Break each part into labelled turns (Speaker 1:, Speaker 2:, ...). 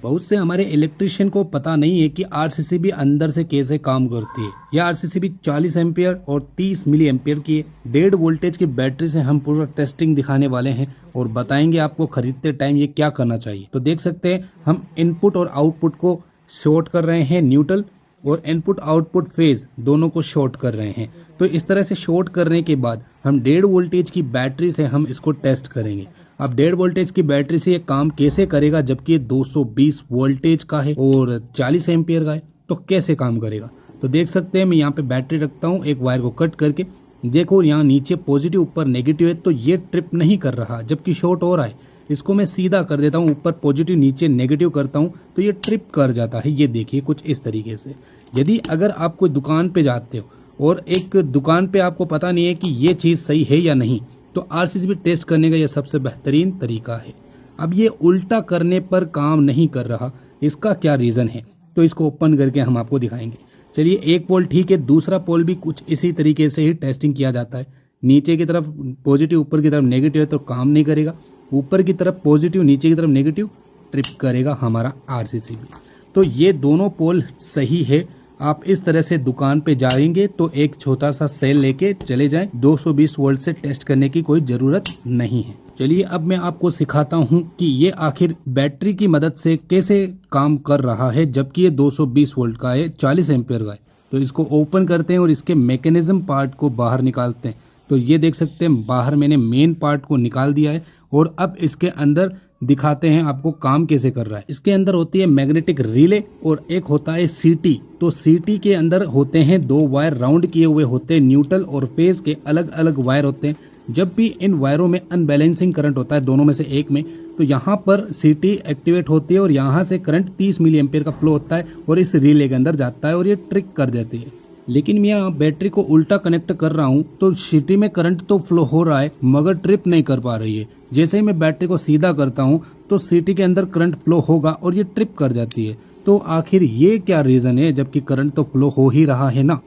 Speaker 1: बहुत से हमारे इलेक्ट्रिशियन को पता नहीं है कि आरसीसीबी अंदर से कैसे काम करती है। यह आरसीसीबी 40 एम्पियर और 30 मिली एम्पियर की 1.5 वोल्टेज की बैटरी से हम पूरा टेस्टिंग दिखाने वाले हैं और बताएंगे आपको खरीदते टाइम ये क्या करना चाहिए। तो देख सकते हैं हम इनपुट और आउटपुट को शॉर्ट कर रहे हैं न्यूट्रल, और इनपुट आउटपुट फेज दोनों को शॉर्ट कर रहे हैं। तो इस तरह से शॉर्ट करने के बाद हम 1.5 वोल्टेज की बैटरी से हम इसको टेस्ट करेंगे। अब 1.5 वोल्टेज की बैटरी से ये काम कैसे करेगा, जबकि ये 220 वोल्टेज का है और 40 एम्पियर का है, तो कैसे काम करेगा। तो देख सकते हैं मैं यहाँ पे बैटरी रखता हूँ एक वायर को कट करके। देखो यहाँ नीचे पॉजिटिव ऊपर नेगेटिव है, तो ये ट्रिप नहीं कर रहा जबकि शॉर्ट हो रहा है। इसको मैं सीधा कर देता हूँ, ऊपर पॉजिटिव नीचे नेगेटिव करता हूँ तो ये ट्रिप कर जाता है। ये देखिए कुछ इस तरीके से। यदि अगर आप कोई दुकान पे जाते हो और एक दुकान पे आपको पता नहीं है कि ये चीज़ सही है या नहीं, तो आरसीसीबी टेस्ट करने का यह सबसे बेहतरीन तरीका है। अब ये उल्टा करने पर काम नहीं कर रहा, इसका क्या रीज़न है, तो इसको ओपन करके हम आपको दिखाएंगे। चलिए, एक पोल ठीक है, दूसरा पोल भी कुछ इसी तरीके से ही टेस्टिंग किया जाता है। नीचे की तरफ पॉजिटिव ऊपर की तरफ नेगेटिव है तो काम नहीं करेगा, ऊपर की तरफ पॉजिटिव नीचे की तरफ नेगेटिव ट्रिप करेगा हमारा आरसीसीबी। तो ये दोनों पोल सही है। आप इस तरह से दुकान पे जाएंगे तो एक छोटा सा सेल लेके चले जाएं, 220 वोल्ट से टेस्ट करने की कोई ज़रूरत नहीं है। चलिए अब मैं आपको सिखाता हूं कि ये आखिर बैटरी की मदद से कैसे काम कर रहा है, जबकि ये 220 वोल्ट का है, 40 एम्पियर का है। तो इसको ओपन करते हैं और इसके मैकेनिज्म पार्ट को बाहर निकालते हैं। तो ये देख सकते हैं बाहर मैंने मेन पार्ट को निकाल दिया है और अब इसके अंदर दिखाते हैं आपको काम कैसे कर रहा है। इसके अंदर होती है मैग्नेटिक रिले और एक होता है सीटी। तो सीटी के अंदर होते हैं 2 वायर राउंड किए हुए होते हैं, न्यूट्रल और फेज के अलग अलग वायर होते हैं। जब भी इन वायरों में अनबैलेंसिंग करंट होता है दोनों में से एक में, तो यहाँ पर सीटी एक्टिवेट होती है और यहाँ से करंट 30 मिली एम्पियर का फ्लो होता है और इस रिले के अंदर जाता है और ये ट्रिक कर देती है। लेकिन मैं यहाँ बैटरी को उल्टा कनेक्ट कर रहा हूँ तो सीटी में करंट तो फ्लो हो रहा है मगर ट्रिप नहीं कर पा रही है। जैसे ही मैं बैटरी को सीधा करता हूँ तो सीटी के अंदर करंट फ्लो होगा और ये ट्रिप कर जाती है। तो आखिर ये क्या रीजन है, जबकि करंट तो फ्लो हो ही रहा है ना।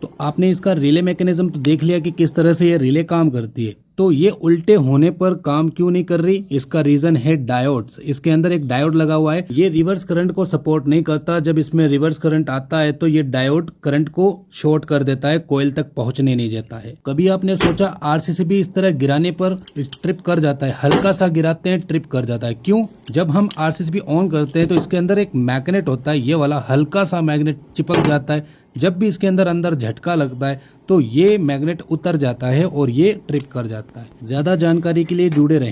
Speaker 1: तो आपने इसका रिले मैकेनिज्म तो देख लिया कि किस तरह से ये रिले काम करती है। तो ये उल्टे होने पर काम क्यों नहीं कर रही, इसका रीजन है डायोड्स। इसके अंदर एक डायोड लगा हुआ है, ये रिवर्स करंट को सपोर्ट नहीं करता। जब इसमें रिवर्स करंट आता है तो ये डायोड करंट को शॉर्ट कर देता है, कोयल तक पहुंचने नहीं देता है। कभी आपने सोचा आरसीसीबी इस तरह गिराने पर ट्रिप कर जाता है, हल्का सा गिराते हैं ट्रिप कर जाता है, क्यों? जब हम आरसीसीबी ऑन करते हैं तो इसके अंदर एक मैग्नेट होता है, ये वाला हल्का सा मैग्नेट चिपक जाता है। जब भी इसके अंदर झटका लगता है तो ये मैग्नेट उतर जाता है और ये ट्रिप कर जाता है। ज्यादा जानकारी के लिए जुड़े रहें।